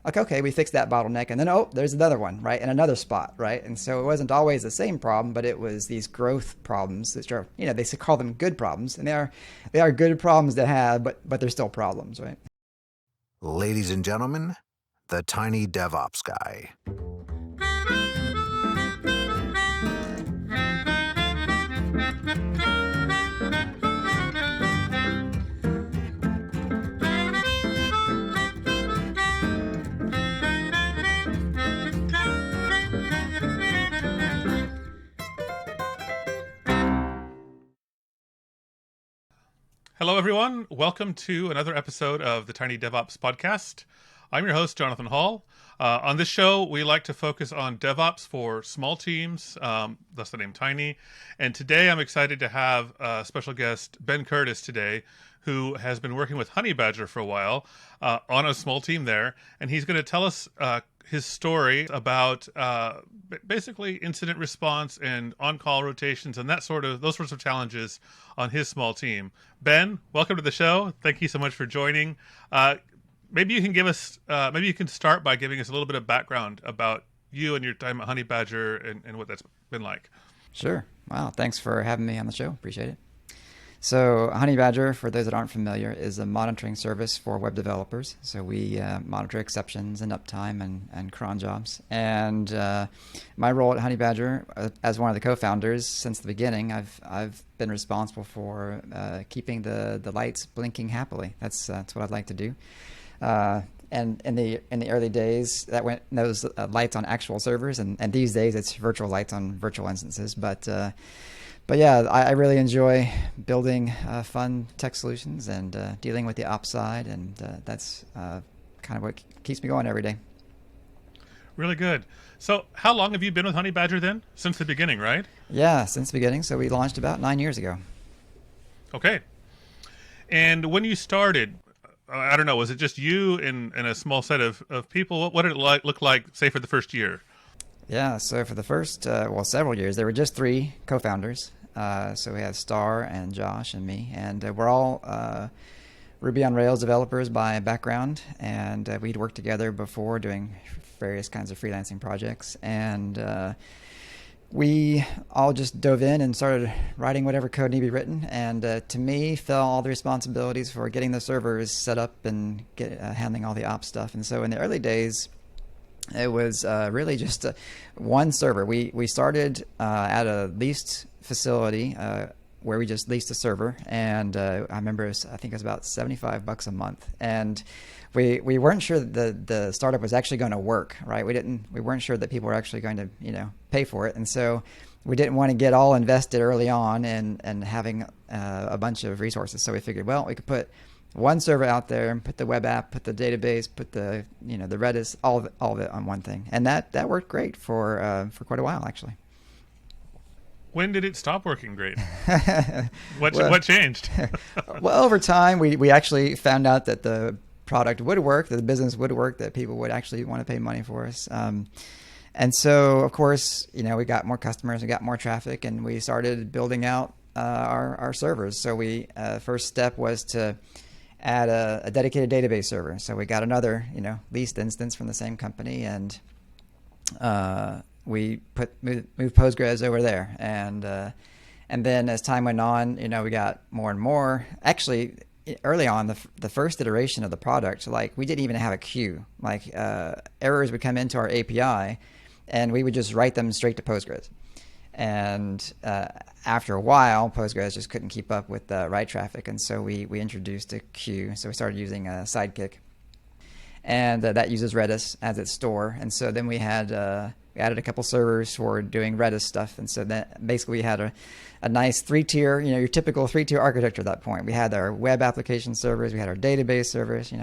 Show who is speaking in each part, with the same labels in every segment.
Speaker 1: like, okay, we fixed that bottleneck, and then, oh, there's another one, right, in another spot, right? And so it wasn't always the same problem, but it was these growth problems that are, they call them good problems, and they are good problems to have, but they're still problems, right?
Speaker 2: Ladies and gentlemen, the tiny DevOps guy.
Speaker 3: Hello, everyone. Welcome to another episode of the Tiny DevOps Podcast. I'm your host, Jonathan Hall. On this show, we like to focus on DevOps for small teams. That's the name Tiny. And today, I'm excited to have a special guest, Ben Curtis, today, who has been working with Honeybadger for a while on a small team there. And he's going to tell us his story about basically incident response and on-call rotations and those sorts of challenges on his small team. Ben, welcome to the show. Thank you so much for joining. Maybe you can start by giving us a little bit of background about you and your time at Honeybadger and what that's been like.
Speaker 1: Sure. Wow. Thanks for having me on the show. Appreciate it. So Honeybadger, for those that aren't familiar, is a monitoring service for web developers. So we monitor exceptions and uptime and cron jobs. And my role at Honeybadger, as one of the co-founders since the beginning, I've been responsible for keeping the lights blinking happily. That's what I'd like to do. And in the early days, those lights on actual servers, and these days it's virtual lights on virtual instances. But yeah, I really enjoy building fun tech solutions and dealing with the ops side, and that's kind of what keeps me going every day.
Speaker 3: Really good. So how long have you been with Honeybadger then? Since the beginning, right?
Speaker 1: Yeah, since the beginning. So we launched about 9 years ago.
Speaker 3: Okay. And when you started, I don't know, was it just you and a small set of people? What did it look like, say, for the first year?
Speaker 1: Yeah, so for the first, several years, there were just 3 co-founders. So we had Star and Josh and me, and we're all Ruby on Rails developers by background, and we'd worked together before doing various kinds of freelancing projects, and we all just dove in and started writing whatever code needed to be written, and to me fell all the responsibilities for getting the servers set up and handling all the ops stuff. And so in the early days, it was really just one server. We started at a leased facility where we just leased a server, and I remember I think it was about $75 a month, and we weren't sure that the startup was actually going to work, right? We weren't sure that people were actually going to pay for it, and so we didn't want to get all invested early on and having a bunch of resources. So we figured, well, we could put one server out there and put the web app, put the database, put the the Redis, all of it on one thing, and that worked great for quite a while actually.
Speaker 3: When did it stop working great? What changed?
Speaker 1: Well, over time, we actually found out that the product would work, that the business would work, that people would actually want to pay money for us. And so, of course, we got more customers, we got more traffic, and we started building out our servers. So we first step was to add a dedicated database server. So we got another, leased instance from the same company, and we moved Postgres over there, and then as time went on, we got more and more. Actually, early on, the first iteration of the product, like we didn't even have a queue. Like errors would come into our API, and we would just write them straight to Postgres. And after a while, Postgres just couldn't keep up with the write traffic, and so we introduced a queue. So we started using a Sidekick, and that uses Redis as its store. And so then we added a couple servers for doing Redis stuff, and so that basically we had a nice 3-tier, your typical 3-tier architecture at that point. We had our web application servers, we had our database servers,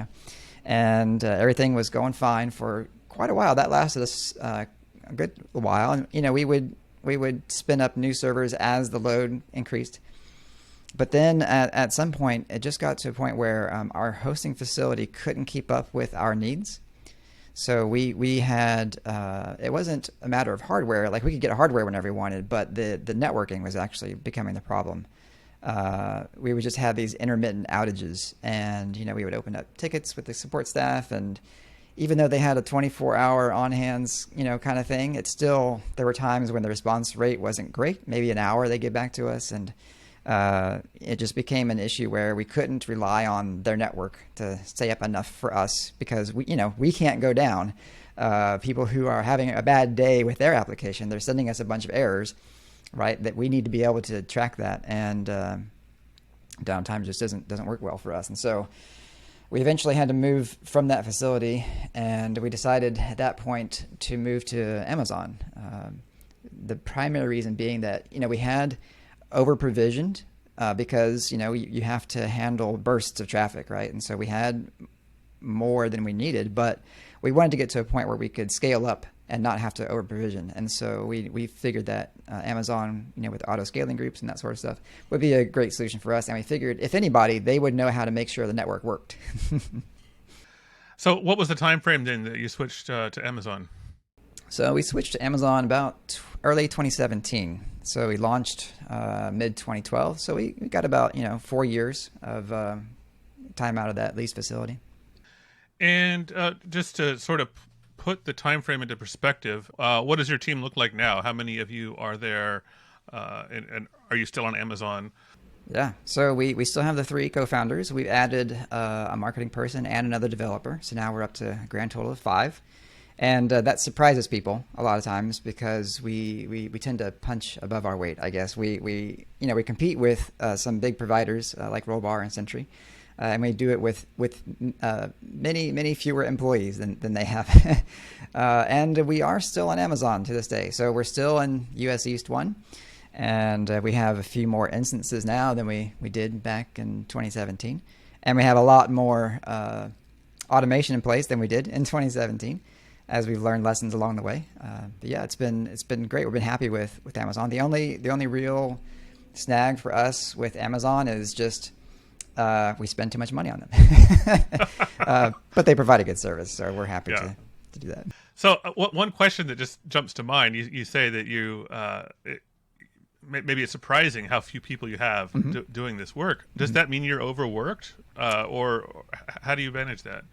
Speaker 1: and everything was going fine for quite a while. That lasted us a good while, and we would spin up new servers as the load increased. But then at some point, it just got to a point where our hosting facility couldn't keep up with our needs. So we had, it wasn't a matter of hardware. Like we could get hardware whenever we wanted, but the networking was actually becoming the problem. We would just have these intermittent outages, and we would open up tickets with the support staff, and even though they had a 24-hour on hands, kind of thing, there were times when the response rate wasn't great. Maybe an hour they get back to us, and it just became an issue where we couldn't rely on their network to stay up enough for us, because we can't go down. People who are having a bad day with their application, they're sending us a bunch of errors, right? That we need to be able to track that, and downtime just doesn't work well for us. And so we eventually had to move from that facility, and we decided at that point to move to Amazon. The primary reason being that we had over provisioned because you have to handle bursts of traffic, right? And so we had more than we needed, but we wanted to get to a point where we could scale up and not have to over provision. And so we figured that Amazon, with auto scaling groups and that sort of stuff, would be a great solution for us. And we figured, if anybody, they would know how to make sure the network worked.
Speaker 3: So what was the time frame then that you switched to Amazon?
Speaker 1: So we switched to Amazon about early 2017. So we launched mid 2012. So we got about 4 years of time out of that lease facility. And
Speaker 3: just to sort of put the time frame into perspective, what does your team look like now? How many of you are there, and are you still on Amazon?
Speaker 1: Yeah, so we still have the 3 co-founders. We've added a marketing person and another developer. So now we're up to a grand total of 5. And that surprises people a lot of times, because we tend to punch above our weight, I guess. We compete with some big providers like Rollbar and Sentry. And we do it with many fewer employees than they have. And we are still on Amazon to this day. So we're still in US East 1. And we have a few more instances now than we did back in 2017. And we have a lot more automation in place than we did in 2017, as we've learned lessons along the way. But yeah, it's been great. We've been happy with Amazon. The only real snag for us with Amazon is just we spend too much money on them. But they provide a good service, so we're happy to do that.
Speaker 3: So one question that just jumps to mind, you say that you maybe it's surprising how few people you have doing this work. Does that mean you're overworked, or how do you manage that?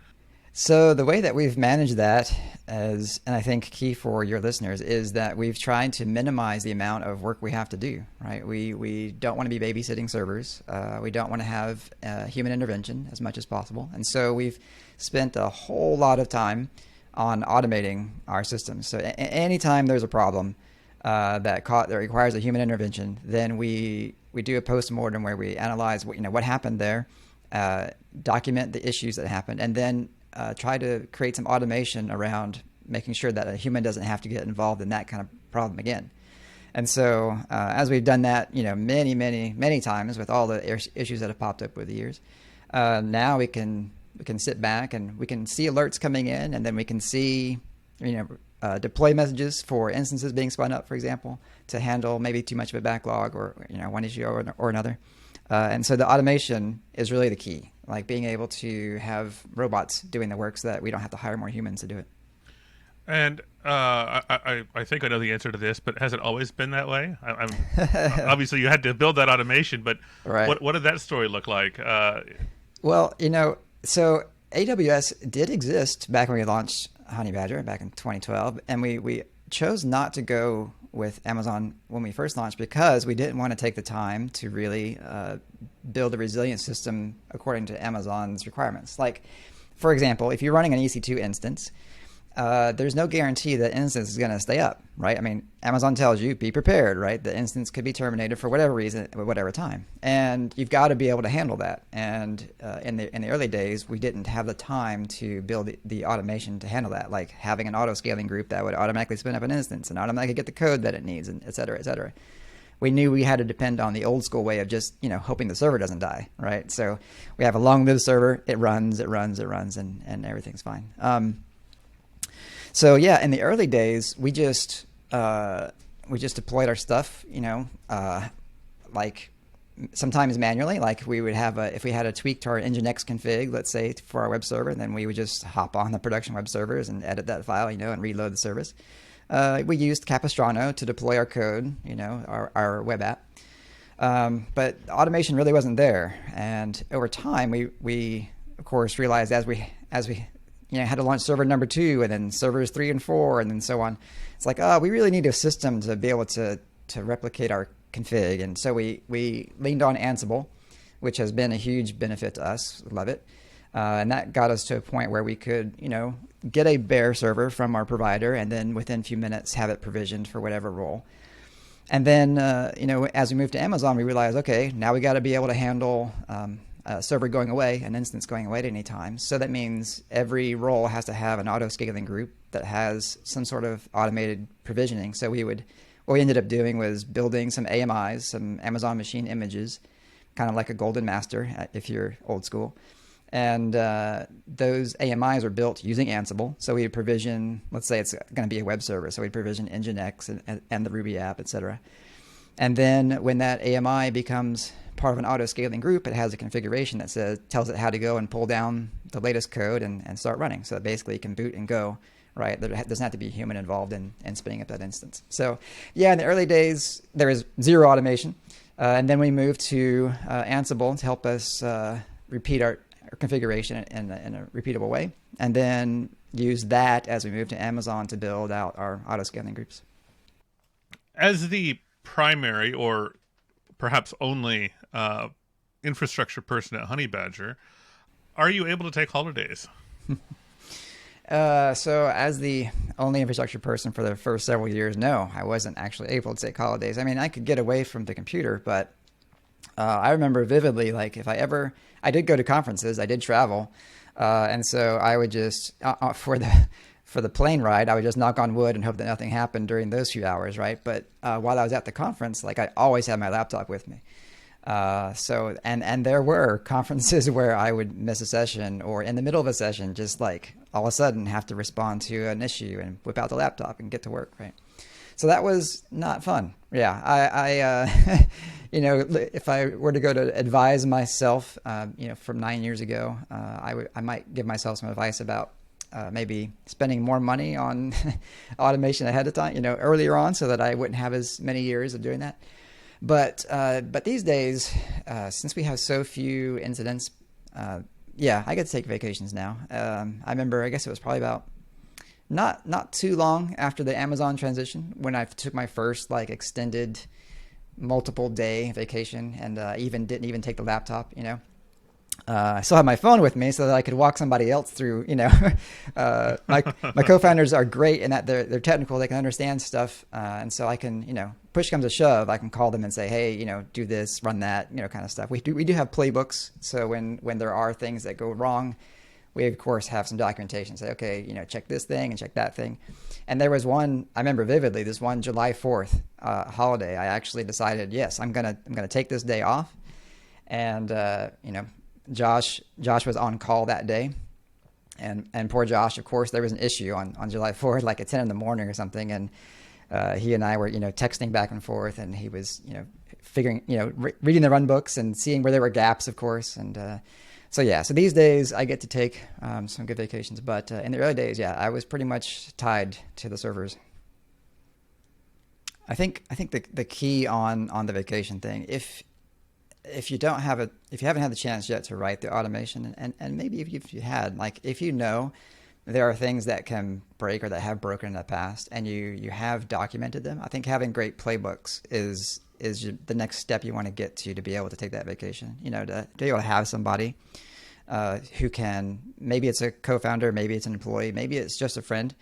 Speaker 1: So the way that we've managed that is, and I think key for your listeners, is that we've tried to minimize the amount of work we have to do, right? We don't want to be babysitting servers. We don't want to have human intervention as much as possible. And so we've spent a whole lot of time on automating our systems. So anytime there's a problem that requires a human intervention, then we do a postmortem where we analyze what happened there, document the issues that happened, and then try to create some automation around making sure that a human doesn't have to get involved in that kind of problem again. And so as we've done that, many times with all the issues that have popped up with the years, now we can sit back and we can see alerts coming in, and then we can see, deploy messages for instances being spun up, for example, to handle maybe too much of a backlog or, one issue or another. And so the automation is really the key, like being able to have robots doing the work so that we don't have to hire more humans to do it.
Speaker 3: And I think I know the answer to this, but has it always been that way? Obviously, you had to build that automation, but right. What did that story look like?
Speaker 1: Well, so AWS did exist back when we launched Honey Badger back in 2012, and we chose not to go with Amazon when we first launched because we didn't want to take the time to really build a resilient system according to Amazon's requirements. Like, for example, if you're running an EC2 instance, there's no guarantee that instance is going to stay up, right? I mean, Amazon tells you, be prepared, right? The instance could be terminated for whatever reason, at whatever time. And you've got to be able to handle that. And in the early days, we didn't have the time to build the automation to handle that, like having an auto-scaling group that would automatically spin up an instance and automatically get the code that it needs, and et cetera, et cetera. We knew we had to depend on the old school way of just, hoping the server doesn't die, right? So we have a long-lived server, it runs, and everything's fine. So yeah, in the early days, we just deployed our stuff, like sometimes manually. Like we would have if we had a tweak to our Nginx config, let's say for our web server, then we would just hop on the production web servers and edit that file, and reload the service. We used Capistrano to deploy our code, our web app. But automation really wasn't there. And over time, we of course realized as we had to launch server number 2 and then servers 3 and 4 and then so on. It's like, oh, we really need a system to be able to replicate our config. And so we leaned on Ansible, which has been a huge benefit to us. Love it. And that got us to a point where we could, get a bare server from our provider and then within a few minutes have it provisioned for whatever role. And then, as we moved to Amazon, we realized, okay, now we got to be able to handle a server going away, an instance going away at any time. So that means every role has to have an auto-scaling group that has some sort of automated provisioning. So what we ended up doing was building some AMIs, some Amazon Machine Images, kind of like a golden master if you're old school. And those AMIs are built using Ansible. So we provision, let's say it's going to be a web server. So we provision Nginx and the Ruby app, etc. And then when that AMI becomes part of an auto-scaling group, it has a configuration that tells it how to go and pull down the latest code and start running. So basically it can boot and go, right? There doesn't have to be a human involved in spinning up that instance. So yeah, in the early days, there was zero automation. And then we moved to Ansible to help us repeat our configuration in a repeatable way, and then use that as we moved to Amazon to build out our auto-scaling groups.
Speaker 3: As the primary or perhaps only infrastructure person at Honey Badger, are you able to take holidays?
Speaker 1: So as the only infrastructure person for the first several years, no, I wasn't actually able to take holidays. I mean, I could get away from the computer, but I remember vividly, like I did go to conferences, I did travel, and so I would just for the plane ride, I would just knock on wood and hope that nothing happened during those few hours, right? But while I was at the conference, like I always had my laptop with me. So there were conferences where I would miss a session, or in the middle of a session, just like all of a sudden have to respond to an issue and whip out the laptop and get to work, right? So that was not fun. Yeah, I if I were to go to advise myself, from 9 years ago, I might give myself some advice about maybe spending more money on automation ahead of time, earlier on, so that I wouldn't have as many years of doing that. But these days, since we have so few incidents, I get to take vacations now. I remember, I guess it was probably about not too long after the Amazon transition when I took my first extended multiple day vacation, and didn't even take the laptop. I still have my phone with me so that I could walk somebody else through. My co-founders are great in that they're technical, they can understand stuff, and so I can, push comes to shove, I can call them and say, hey, do this, run that, kind of stuff. We do have playbooks, so when there are things that go wrong, we of course have some documentation. Say, okay, check this thing and check that thing. And there was one I remember vividly. This one July 4th holiday, I actually decided, yes, I'm gonna take this day off. And Josh was on call that day, and poor Josh, of course, there was an issue on July 4th, like at 10 in the morning or something, and he and I were texting back and forth, and he was figuring reading the run books and seeing where there were gaps, of course, and so these days I get to take some good vacations, but in the early days, I was pretty much tied to the servers. I think the key on the vacation thing, if you haven't had the chance yet to write the automation, and maybe if you had, if there are things that can break or that have broken in the past, and you have documented them, I think having great playbooks is the next step you want to get to be able to take that vacation. To be able to have somebody who can, maybe it's a co-founder, maybe it's an employee, maybe it's just a friend.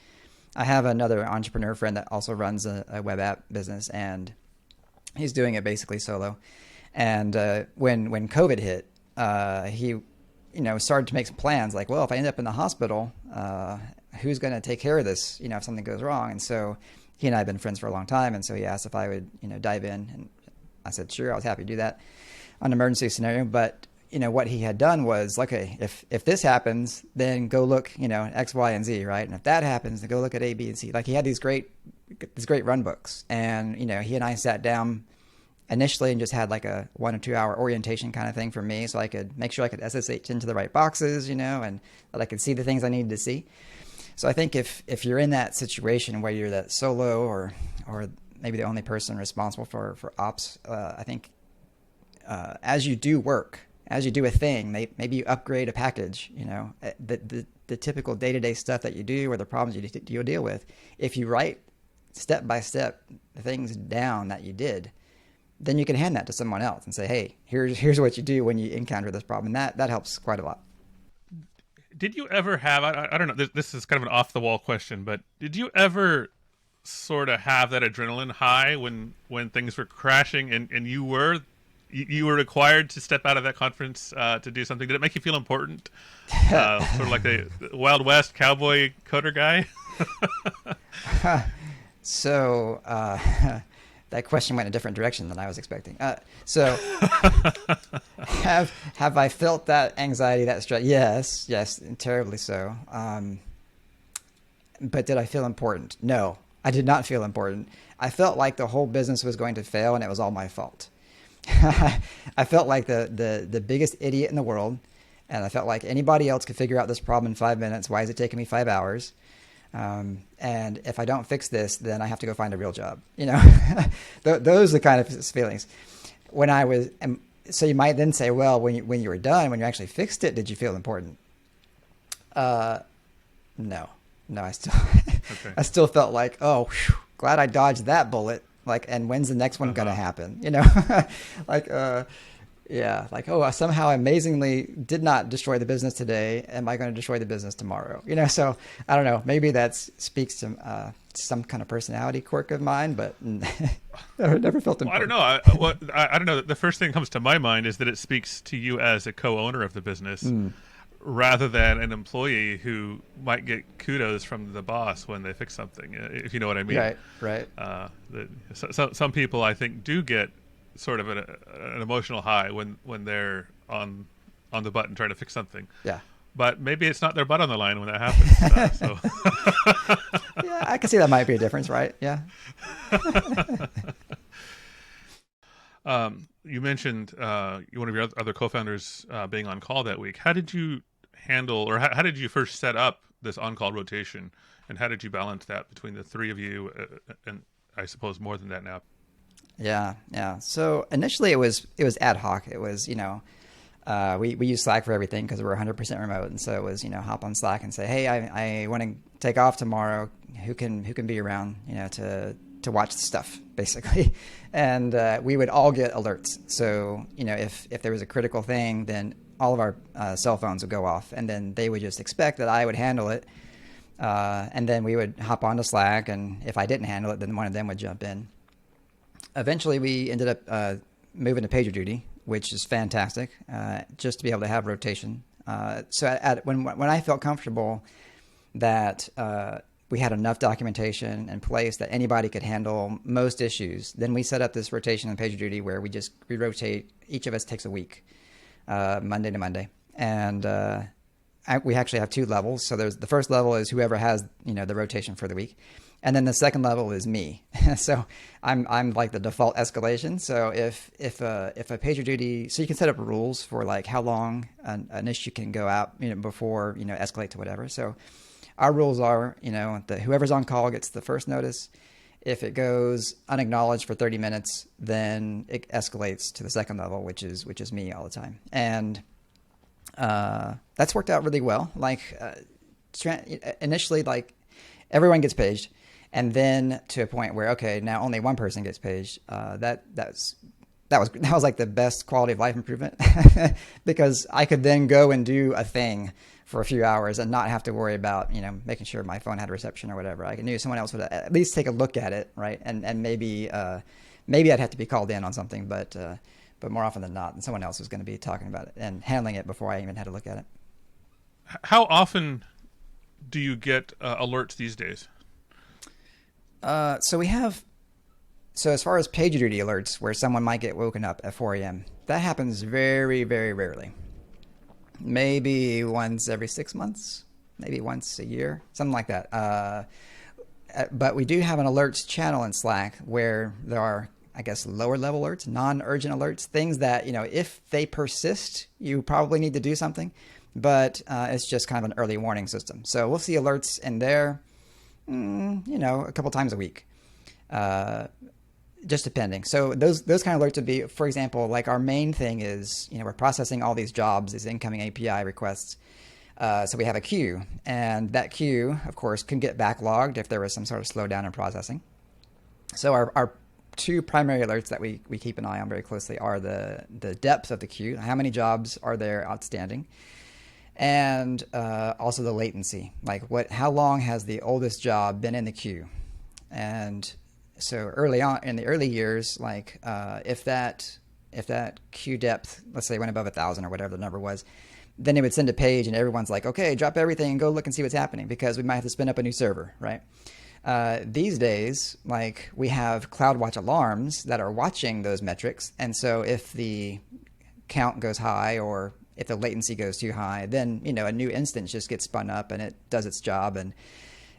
Speaker 1: I have another entrepreneur friend that also runs a web app business, and he's doing it basically solo. And when COVID hit, he started to make some plans, like, well, if I end up in the hospital, who's going to take care of this, if something goes wrong? And so he and I have been friends for a long time, and so he asked if I would, dive in, and I said, sure, I was happy to do that on an emergency scenario. But, what he had done was, okay, if this happens, then go look, X, Y, and Z, right? And if that happens, then go look at A, B, and C. Like, he had these great run books, and, he and I sat down initially and just had like a 1 or 2 hour orientation kind of thing for me, so I could make sure I could SSH into the right boxes, and that I could see the things I needed to see. So I think if you're in that situation where you're that solo or maybe the only person responsible for ops, I think as you do work, as you do a thing, maybe you upgrade a package, the typical day-to-day stuff that you do or the problems you'll deal with. If you write step by step the things down that you did, then you can hand that to someone else and say, hey, here's what you do when you encounter this problem. And that helps quite a lot.
Speaker 3: Did you ever have, I don't know, this is kind of an off-the-wall question, but did you ever sort of have that adrenaline high when things were crashing and you were required to step out of that conference to do something? Did it make you feel important? Sort of like the Wild West cowboy coder guy?
Speaker 1: So that question went in a different direction than I was expecting. So have I felt that anxiety, that stress? Yes, terribly so. But did I feel important? No, I did not feel important. I felt like the whole business was going to fail and it was all my fault. I felt like the biggest idiot in the world, and I felt like anybody else could figure out this problem in 5 minutes. Why is it taking me 5 hours? And if I don't fix this, then I have to go find a real job. Those are the kind of feelings. When I was, so you might then say, well, when you were done, when you actually fixed it, did you feel important? No, I still, okay. I still felt like, oh, whew, glad I dodged that bullet. Like, and when's the next one going to happen? Somehow amazingly did not destroy the business today. Am I going to destroy the business tomorrow? So I don't know. Maybe that speaks to some kind of personality quirk of mine, but I never felt important.
Speaker 3: I don't know. I don't know. The first thing that comes to my mind is that it speaks to you as a co-owner of the business rather than an employee who might get kudos from the boss when they fix something, if you know what I mean.
Speaker 1: Right.
Speaker 3: Some people, I think, do get sort of an emotional high when they're on the button trying to fix something.
Speaker 1: Yeah.
Speaker 3: But maybe it's not their butt on the line when that happens.
Speaker 1: Yeah, I can see that might be a difference, right? Yeah.
Speaker 3: You mentioned one of your other co-founders being on call that week. How did you handle, or how did you first set up this on-call rotation, and how did you balance that between the three of you, and I suppose more than that now?
Speaker 1: Yeah. So initially it was ad hoc. It was, we use Slack for everything because we're 100% remote. And so it was, hop on Slack and say, hey, I want to take off tomorrow. Who can be around, to watch the stuff, basically. And we would all get alerts. So, if there was a critical thing, then all of our cell phones would go off, and then they would just expect that I would handle it. And then we would hop onto Slack, and if I didn't handle it, then one of them would jump in. Eventually, we ended up moving to PagerDuty, which is fantastic, just to be able to have rotation. When I felt comfortable that we had enough documentation in place that anybody could handle most issues, then we set up this rotation in PagerDuty where we rotate. Each of us takes a week, Monday to Monday, and we actually have two levels. So there's the first level is whoever has the rotation for the week. And then the second level is me. So I'm like the default escalation. So if a PagerDuty, so you can set up rules for like how long an issue can go out, before, escalate to whatever. So our rules are, that whoever's on call gets the first notice. If it goes unacknowledged for 30 minutes, then it escalates to the second level, which is me all the time. And that's worked out really well. Like initially, like everyone gets paged. And then to a point where, okay, now only one person gets paged. That was like the best quality of life improvement because I could then go and do a thing for a few hours and not have to worry about, making sure my phone had reception or whatever. I knew someone else would at least take a look at it, right? And maybe I'd have to be called in on something, but more often than not, someone else was going to be talking about it and handling it before I even had to look at it.
Speaker 3: How often do you get alerts these days?
Speaker 1: So as far as PagerDuty alerts, where someone might get woken up at 4 a.m., that happens very, very rarely. Maybe once every 6 months, maybe once a year, something like that. But we do have an alerts channel in Slack where there are, I guess, lower level alerts, non-urgent alerts, things that, if they persist, you probably need to do something, but it's just kind of an early warning system. So we'll see alerts in there, a couple times a week. Just depending. So those kind of alerts would be, for example, like our main thing is, we're processing all these jobs, these incoming API requests. So we have a queue, and that queue, of course, can get backlogged if there was some sort of slowdown in processing. So our two primary alerts that we keep an eye on very closely are the depth of the queue, how many jobs are there outstanding, and also the latency, like how long has the oldest job been in the queue. And so early on in the early years, like if that queue depth, let's say, went above 1,000 or whatever the number was, then it would send a page and everyone's like, okay, drop everything and go look and see what's happening, because we might have to spin up a new server, right? These days, like, we have CloudWatch alarms that are watching those metrics. And so if the count goes high or if the latency goes too high, then, a new instance just gets spun up and it does its job and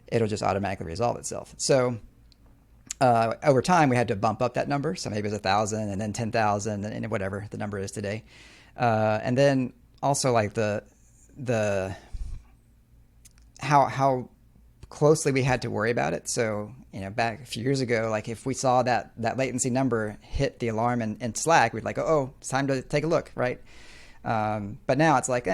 Speaker 1: it'll just automatically resolve itself. So over time, we had to bump up that number. So maybe it was 1,000 and then 10,000 and whatever the number is today. And then also, like, how closely we had to worry about it. So, back a few years ago, like, if we saw that latency number hit the alarm in Slack, we'd like, oh, it's time to take a look, right? But now it's like,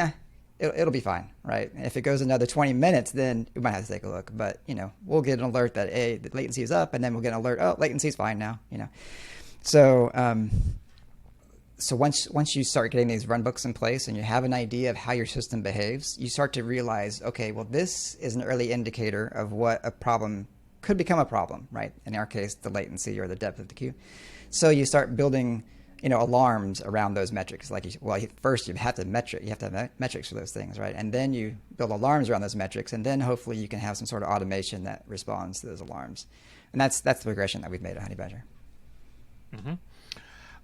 Speaker 1: it'll be fine, right? If it goes another 20 minutes, then we might have to take a look. But, we'll get an alert that, the latency is up, and then we'll get an alert, oh, latency is fine now, So, so once you start getting these runbooks in place and you have an idea of how your system behaves, you start to realize, okay, well, this is an early indicator of what a problem could become a problem, right? In our case, the latency or the depth of the queue. So you start building, alarms around those metrics. Like, first you have to have metrics for those things, right? And then you build alarms around those metrics, and then hopefully you can have some sort of automation that responds to those alarms. And that's the progression that we've made at Honey Badger.
Speaker 3: Mm-hmm.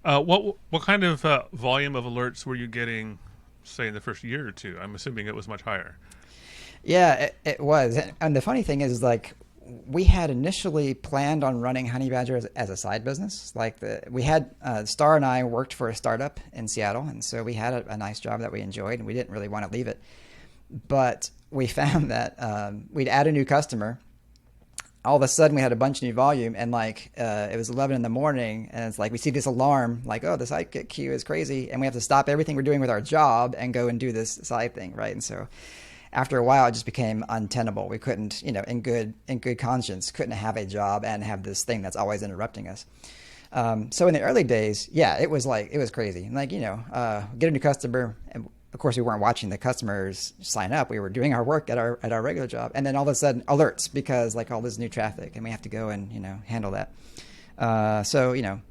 Speaker 3: What kind of volume of alerts were you getting, say, in the first year or two? I'm assuming it was much higher.
Speaker 1: Yeah, it was. And the funny thing is, like, we had initially planned on running Honey Badger as a side business. Like, we had Star and I worked for a startup in Seattle, and so we had a nice job that we enjoyed, and we didn't really want to leave it. But we found that we'd add a new customer. All of a sudden we had a bunch of new volume, and like it was 11 in the morning, and it's like we see this alarm like, oh, the side queue is crazy, and we have to stop everything we're doing with our job and go and do this side thing, right? And so after a while it just became untenable. We couldn't, in good conscience, couldn't have a job and have this thing that's always interrupting us. So in the early days, yeah, it was crazy. Like, get a new customer, and of course, we weren't watching the customers sign up. We were doing our work at our regular job, and then all of a sudden, alerts because, like, all this new traffic, and we have to go and handle that. So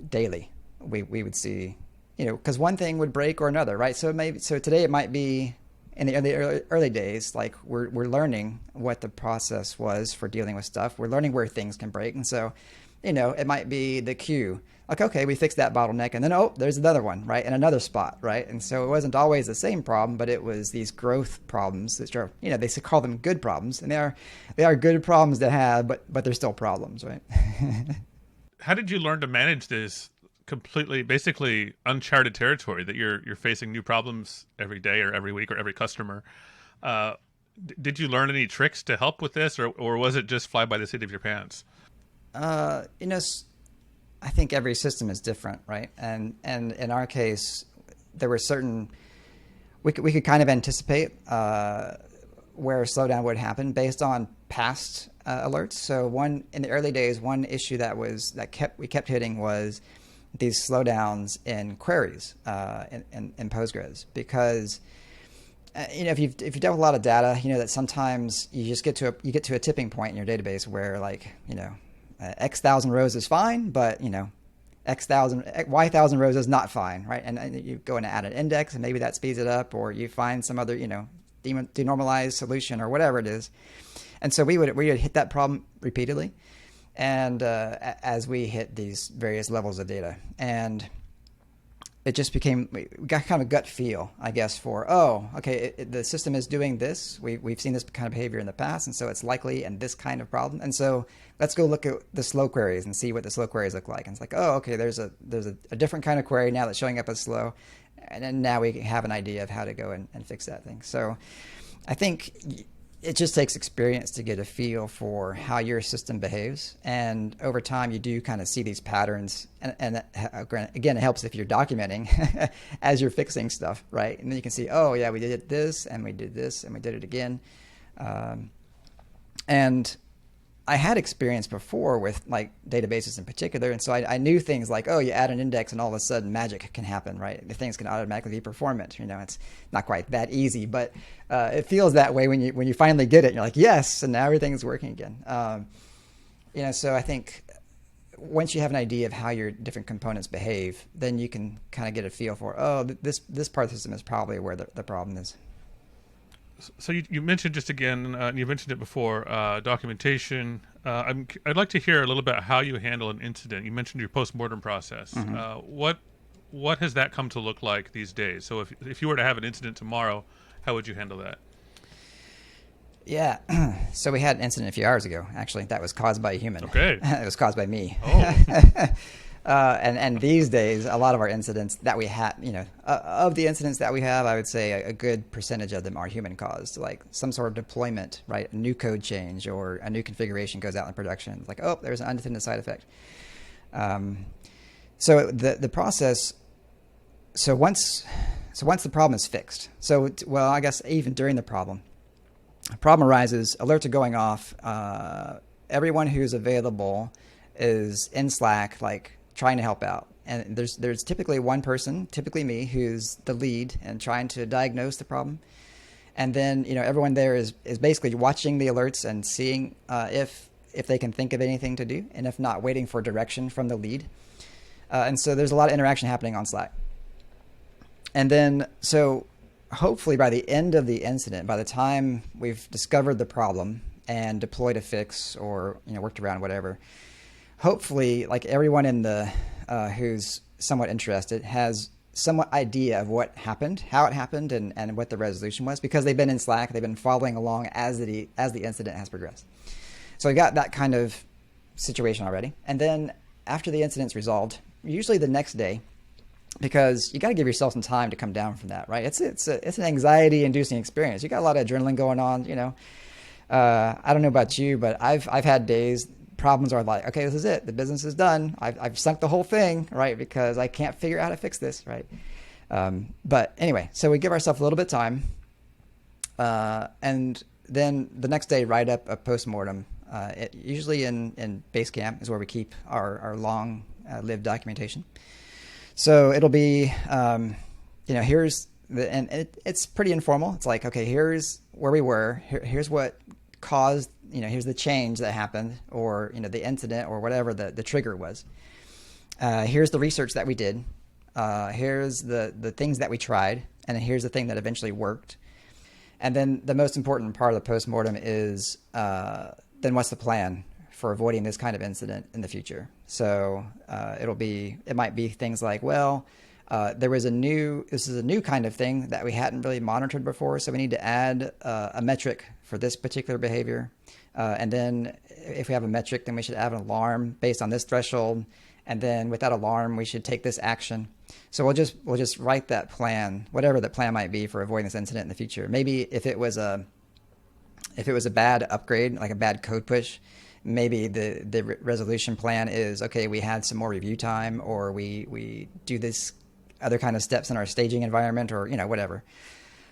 Speaker 1: daily we would see, because one thing would break or another, right? So today it might be in the early days, like we're learning what the process was for dealing with stuff. We're learning where things can break, and so it might be the queue. Like, okay, we fixed that bottleneck, and then, oh, there's another one, right, in another spot, right? And so it wasn't always the same problem, but it was these growth problems that are, they call them good problems, and they are good problems to have, but they're still problems, right?
Speaker 3: How did you learn to manage this completely, basically uncharted territory that you're facing new problems every day or every week or every customer? Did you learn any tricks to help with this, or was it just fly by the seat of your pants?
Speaker 1: I think every system is different, right? And in our case, there were certain we could kind of anticipate where a slowdown would happen based on past alerts. So in the early days, one issue we kept hitting was these slowdowns in queries in Postgres, because if you've dealt with a lot of data, that sometimes you just get to a tipping point in your database where, like, X thousand rows is fine, but Y thousand rows is not fine, right? And you go in and add an index, and maybe that speeds it up, or you find some other denormalized solution or whatever it is. And so we would hit that problem repeatedly, and as we hit these various levels of data, and it just became, we got kind of a gut feel, I guess, for, oh, okay, the system is doing this. We've seen this kind of behavior in the past, and so it's likely in this kind of problem. And so let's go look at the slow queries and see what the slow queries look like. And it's like, oh, okay, there's a different kind of query now that's showing up as slow. And then now we have an idea of how to go and fix that thing. So I think it just takes experience to get a feel for how your system behaves. And over time, you do kind of see these patterns. And again, it helps if you're documenting as you're fixing stuff, right? And then you can see, oh, yeah, we did this, and we did this, and we did it again. And I had experience before with like databases in particular. And so I knew things like, oh, you add an index and all of a sudden magic can happen, right? The things can automatically be performant. It's not quite that easy, but it feels that way when you finally get it. You're like, yes, and now everything's working again. So I think once you have an idea of how your different components behave, then you can kind of get a feel for, oh, this part of the system is probably where the problem is.
Speaker 3: So you mentioned just again, you mentioned it before, documentation. I'd like to hear a little bit how you handle an incident. You mentioned your postmortem process.
Speaker 1: Mm-hmm.
Speaker 3: What has that come to look like these days? So if you were to have an incident tomorrow, how would you handle that?
Speaker 1: Yeah. So we had an incident a few hours ago, actually, that was caused by a human.
Speaker 3: Okay.
Speaker 1: It was caused by me.
Speaker 3: Oh.
Speaker 1: And these days, a lot of our incidents that we have, of the incidents that we have, I would say a good percentage of them are human caused, like some sort of deployment, right? A new code change or a new configuration goes out in production. It's like, oh, there's an unintended side effect. So the process, so once the problem is fixed, I guess even during the problem arises, alerts are going off. Everyone who's available is in Slack, like trying to help out. And there's typically one person, typically me, who's the lead and trying to diagnose the problem. And then, everyone there is basically watching the alerts and seeing if they can think of anything to do. And if not, waiting for direction from the lead. And so there's a lot of interaction happening on Slack. And then, so hopefully by the end of the incident, by the time we've discovered the problem and deployed a fix or, worked around whatever, hopefully, like everyone in the who's somewhat interested has somewhat idea of what happened, how it happened, and what the resolution was, because they've been in Slack, they've been following along as the incident has progressed. So we got that kind of situation already. And then after the incident's resolved, usually the next day, because you got to give yourself some time to come down from that, right? It's an anxiety-inducing experience. You got a lot of adrenaline going on, I don't know about you, but I've had days. Problems are like, okay, this is it. The business is done. I've sunk the whole thing, right? Because I can't figure out how to fix this, right? But anyway, so we give ourselves a little bit of time. And then the next day, write up a postmortem. Usually in Basecamp is where we keep our long-lived documentation. So it'll be, here's it's pretty informal. It's like, okay, here's where we were. Here's what caused, here's the change that happened, or, the incident or whatever the trigger was. Here's the research that we did. Here's the things that we tried. And then here's the thing that eventually worked. And then the most important part of the postmortem is, then what's the plan for avoiding this kind of incident in the future? So it might be things like, well, this is a new kind of thing that we hadn't really monitored before. So we need to add a metric for this particular behavior. And then if we have a metric, then we should add an alarm based on this threshold. And then with that alarm, we should take this action. So we'll just write that plan, whatever that plan might be, for avoiding this incident in the future. Maybe if it was a bad upgrade, like a bad code push, maybe the resolution plan is, okay, we had some more review time, or we do this other kind of steps in our staging environment, or whatever.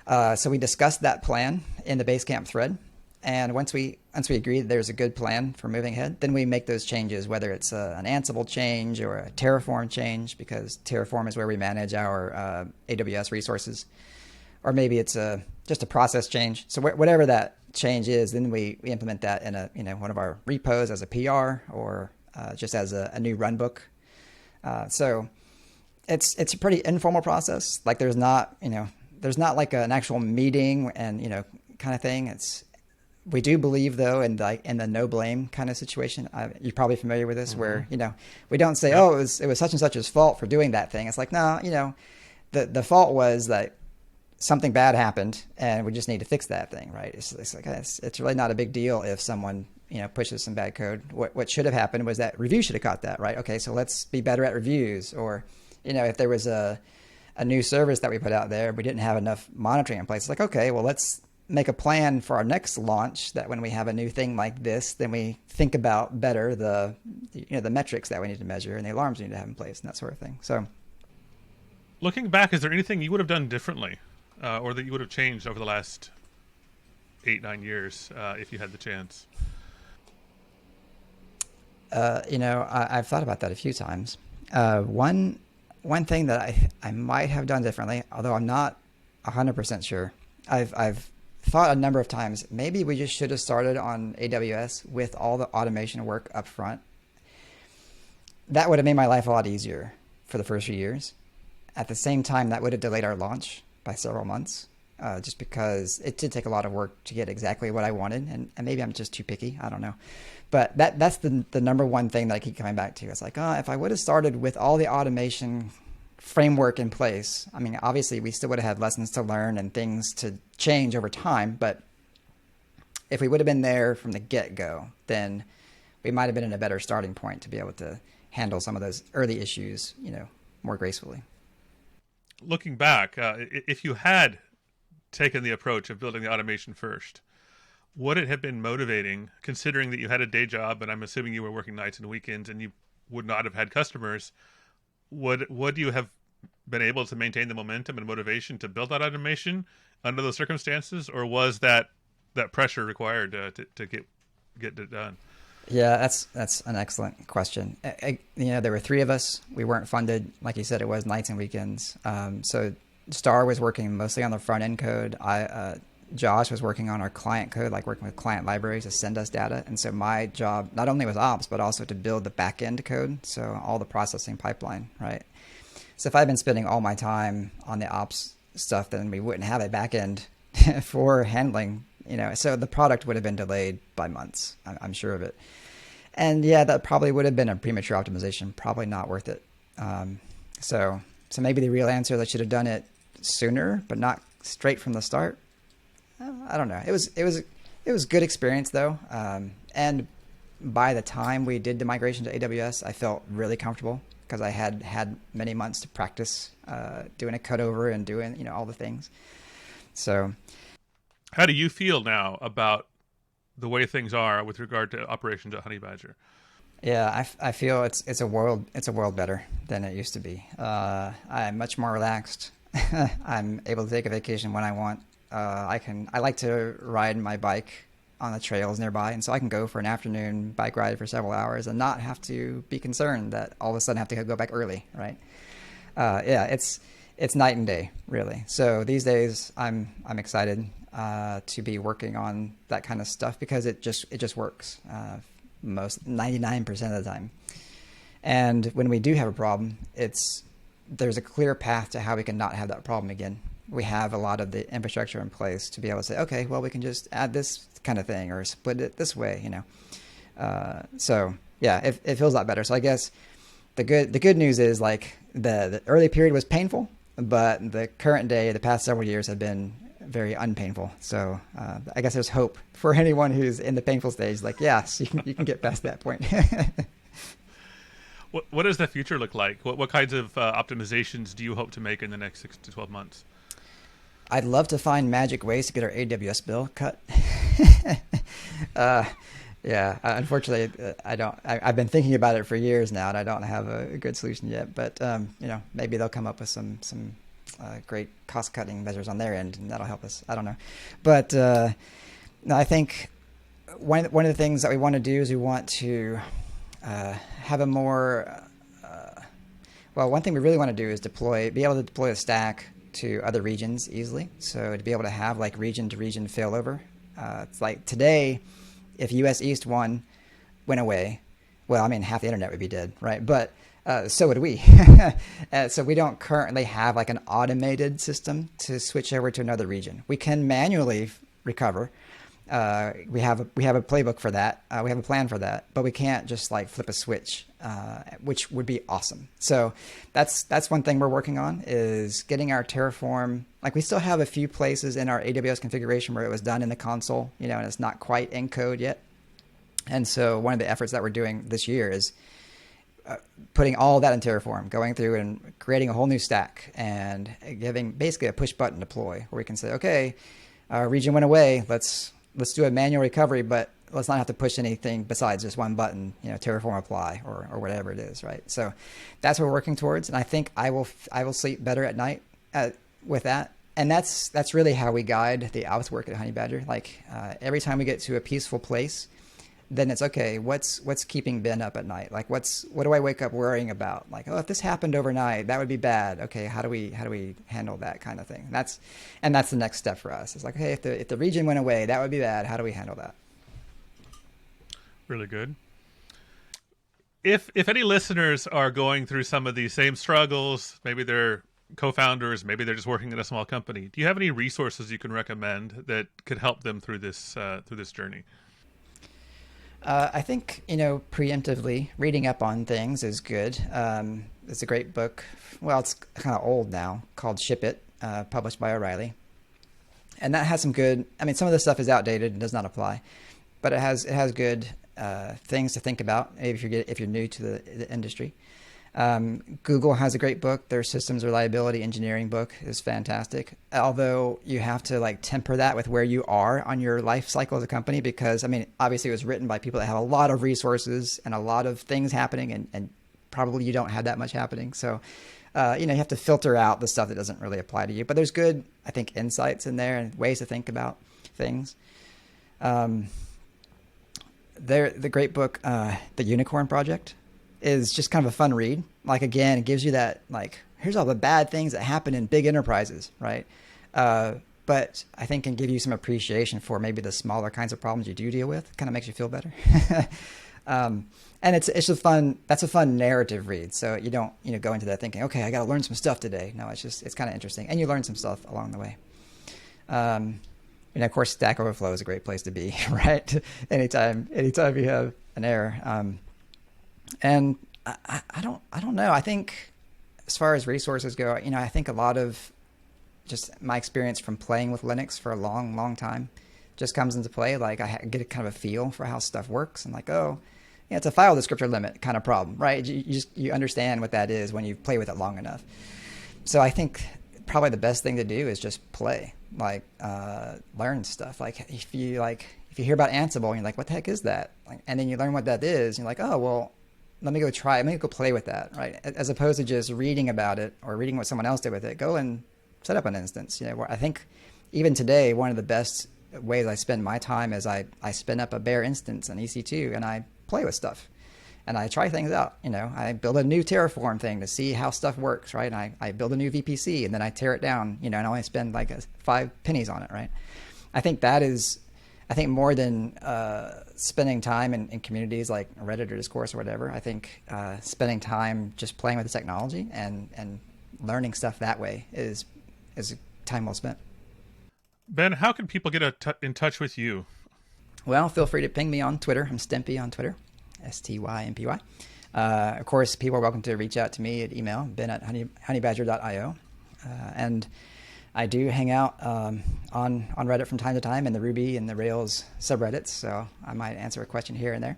Speaker 1: So we discussed that plan in the Basecamp thread, and once we agree that there's a good plan for moving ahead, then we make those changes, whether it's an Ansible change or a Terraform change, because Terraform is where we manage our AWS resources, or maybe it's just a process change. So whatever that change is, then we implement that in one of our repos as a PR, or just as a new runbook. So it's a pretty informal process. Like there's not like an actual meeting and kind of thing. We do believe, though, in the no blame kind of situation. You're probably familiar with this, mm-hmm. where we don't say, oh, it was such and such's fault for doing that thing. It's like, no, the fault was that something bad happened, and we just need to fix that thing, right? It's like it's really not a big deal if someone pushes some bad code. What should have happened was that review should have caught that, right? Okay, so let's be better at reviews, or if there was a new service that we put out there, we didn't have enough monitoring in place. It's like, okay, well, let's make a plan for our next launch, that when we have a new thing like this, then we think about better the metrics that we need to measure and the alarms we need to have in place and that sort of thing. So
Speaker 3: Looking back, is there anything you would have done differently, or that you would have changed over the last 8-9 years, if you had the chance?
Speaker 1: I've thought about that a few times. One thing that I might have done differently, although I'm not 100% sure. I've thought a number of times, maybe we just should have started on AWS with all the automation work up front. That would have made my life a lot easier for the first few years. At the same time, that would have delayed our launch by several months, just because it did take a lot of work to get exactly what I wanted. And maybe I'm just too picky. I don't know. But that's the number one thing that I keep coming back to. It's like, if I would have started with all the automation framework in place, I mean, obviously we still would have had lessons to learn and things to change over time. But if we would have been there from the get-go, then we might have been in a better starting point to be able to handle some of those early issues, more gracefully.
Speaker 3: Looking back, if you had taken the approach of building the automation first, would it have been motivating, considering that you had a day job, and I'm assuming you were working nights and weekends, and you would not have had customers? Would you have been able to maintain the momentum and motivation to build that automation under those circumstances, or was that pressure required to get it done?
Speaker 1: Yeah, that's an excellent question. There were 3 of us. We weren't funded, like you said. It was nights and weekends. So Star was working mostly on the front end code. Josh was working on our client code, like working with client libraries to send us data. And so my job not only was ops, but also to build the back end code, so all the processing pipeline, right? So if I'd been spending all my time on the ops stuff, then we wouldn't have a back end for handling, so the product would have been delayed by months. I'm sure of it. And yeah, that probably would have been a premature optimization, probably not worth it. So maybe the real answer is I should have done it sooner, but not straight from the start. I don't know. It was good experience though. And by the time we did the migration to AWS, I felt really comfortable because I had many months to practice doing a cutover and doing, all the things. So
Speaker 3: how do you feel now about the way things are with regard to operations at Honey Badger?
Speaker 1: Yeah, I feel it's a world better than it used to be. I'm much more relaxed. I'm able to take a vacation when I want. I like to ride my bike on the trails nearby, and so I can go for an afternoon bike ride for several hours and not have to be concerned that all of a sudden I have to go back early, right? Yeah, it's night and day, really. So these days I'm excited to be working on that kind of stuff because it just works most 99% of the time. And when we do have a problem, there's a clear path to how we can not have that problem again. We have a lot of the infrastructure in place to be able to say, okay, well, we can just add this kind of thing or split it this way, So yeah, it feels a lot better. So I guess the good news is like the early period was painful, but the current day, the past several years have been very unpainful. So I guess there's hope for anyone who's in the painful stage. Like, yes, you can get past that point.
Speaker 3: What does the future look like? What kinds of optimizations do you hope to make in the next 6 to 12 months?
Speaker 1: I'd love to find magic ways to get our AWS bill cut. Yeah, unfortunately, I don't. I've been thinking about it for years now, and I don't have a good solution yet. But maybe they'll come up with some great cost-cutting measures on their end, and that'll help us. I don't know, but no, I think one of the things that we want to do is we want to have a more. One thing we really want to do is be able to deploy a stack to other regions easily. So to be able to have like region to region failover. It's like today, if US East 1 went away, well, I mean, half the internet would be dead, right? But so would we. So we don't currently have like an automated system to switch over to another region. We can manually recover. We have a playbook for that. We have a plan for that, but we can't just like flip a switch, which would be awesome. So that's one thing we're working on is getting our Terraform. Like we still have a few places in our AWS configuration where it was done in the console, and it's not quite in code yet. And so one of the efforts that we're doing this year is putting all that in Terraform, going through and creating a whole new stack and giving basically a push button deploy where we can say, okay, region went away. Let's do a manual recovery, but let's not have to push anything besides just one button, Terraform apply or whatever it is, right? So that's what we're working towards, and I think I will sleep better at night with that. And that's really how we guide the ops work at Honey Badger. Like every time we get to a peaceful place, then it's okay. What's keeping Ben up at night? Like what do I wake up worrying about? Like, oh, if this happened overnight, that would be bad. Okay, how do we handle that kind of thing? That's the next step for us. It's like, hey, if the region went away, that would be bad. How do we handle that?
Speaker 3: Really good. If any listeners are going through some of these same struggles, maybe they're co-founders, maybe they're just working in a small company, do you have any resources you can recommend that could help them through this journey?
Speaker 1: I think, preemptively reading up on things is good. It's a great book. Well, it's kind of old now, called Ship It, published by O'Reilly. And that has some good, some of the stuff is outdated and does not apply, but it has good things to think about if you're new to the industry. Google has a great book. Their systems reliability engineering book is fantastic. Although you have to temper that with where you are on your life cycle as a company, because obviously it was written by people that have a lot of resources and a lot of things happening, and probably you don't have that much happening. So, you have to filter out the stuff that doesn't really apply to you. But there's good, I think, insights in there and ways to think about things. The great book, The Unicorn Project, is just kind of a fun read. Again, it gives you that, here's all the bad things that happen in big enterprises, right? But I think can give you some appreciation for maybe the smaller kinds of problems you do deal with. Kind of makes you feel better. And it's a fun narrative read. So you don't, go into that thinking, okay, I got to learn some stuff today. No, it's kind of interesting. And you learn some stuff along the way. And of course, Stack Overflow is a great place to be, right? Anytime you have an error. And I don't know. I think as far as resources go, I think a lot of just my experience from playing with Linux for a long, long time just comes into play. I get a kind of a feel for how stuff works, and it's a file descriptor limit kind of problem, right? You understand what that is when you play with it long enough. So I think probably the best thing to do is just play, learn stuff. If you hear about Ansible and you're like, what the heck is that? And then you learn what that is, and you're like, oh, well, let me go try it. Let me go play with that, right? As opposed to just reading about it or reading what someone else did with it. Go and set up an instance. Where I think even today, one of the best ways I spend my time is I spin up a bare instance on EC2 and I play with stuff and I try things out. I build a new Terraform thing to see how stuff works, right? And I build a new VPC and then I tear it down, and I only spend 5 pennies on it, right? I think that is, more than spending time in communities like Reddit or Discourse or whatever. I think spending time just playing with the technology and learning stuff that way is time well spent.
Speaker 3: Ben, how can people get in touch with you?
Speaker 1: Well, feel free to ping me on Twitter. I'm Stimpy on Twitter, STYMPY. Of course, people are welcome to reach out to me at email, ben@honeybadger.io. And I do hang out on Reddit from time to time in the Ruby and the Rails subreddits, so I might answer a question here and there.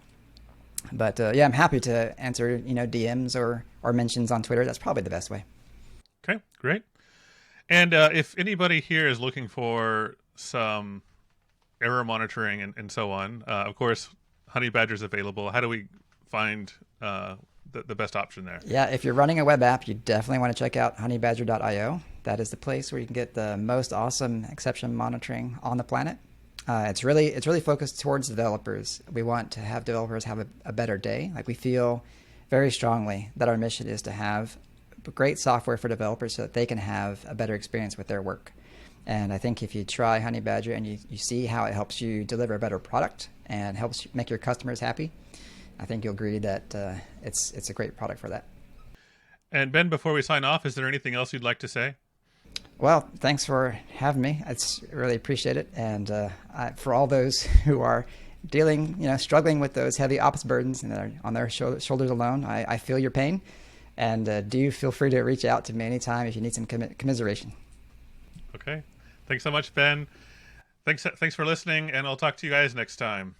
Speaker 1: But I'm happy to answer DMs or mentions on Twitter. That's probably the best way.
Speaker 3: Okay, great. And if anybody here is looking for some error monitoring and so on, of course, Honey Badger is available. How do we find the best option there? Yeah,
Speaker 1: if you're running a web app, you definitely want to check out honeybadger.io. That is the place where you can get the most awesome exception monitoring on the planet. It's really focused towards developers. We want to have developers have a better day. We feel very strongly that our mission is to have great software for developers so that they can have a better experience with their work. And I think if you try Honey Badger and you see how it helps you deliver a better product and helps make your customers happy, I think you'll agree that it's a great product for that.
Speaker 3: And Ben, before we sign off, is there anything else you'd like to say?
Speaker 1: Well, thanks for having me. I really appreciate it. And for all those who are struggling with those heavy ops burdens and they're on their shoulders alone, I feel your pain. And do feel free to reach out to me anytime if you need some commiseration.
Speaker 3: Okay. Thanks so much, Ben. Thanks for listening, and I'll talk to you guys next time.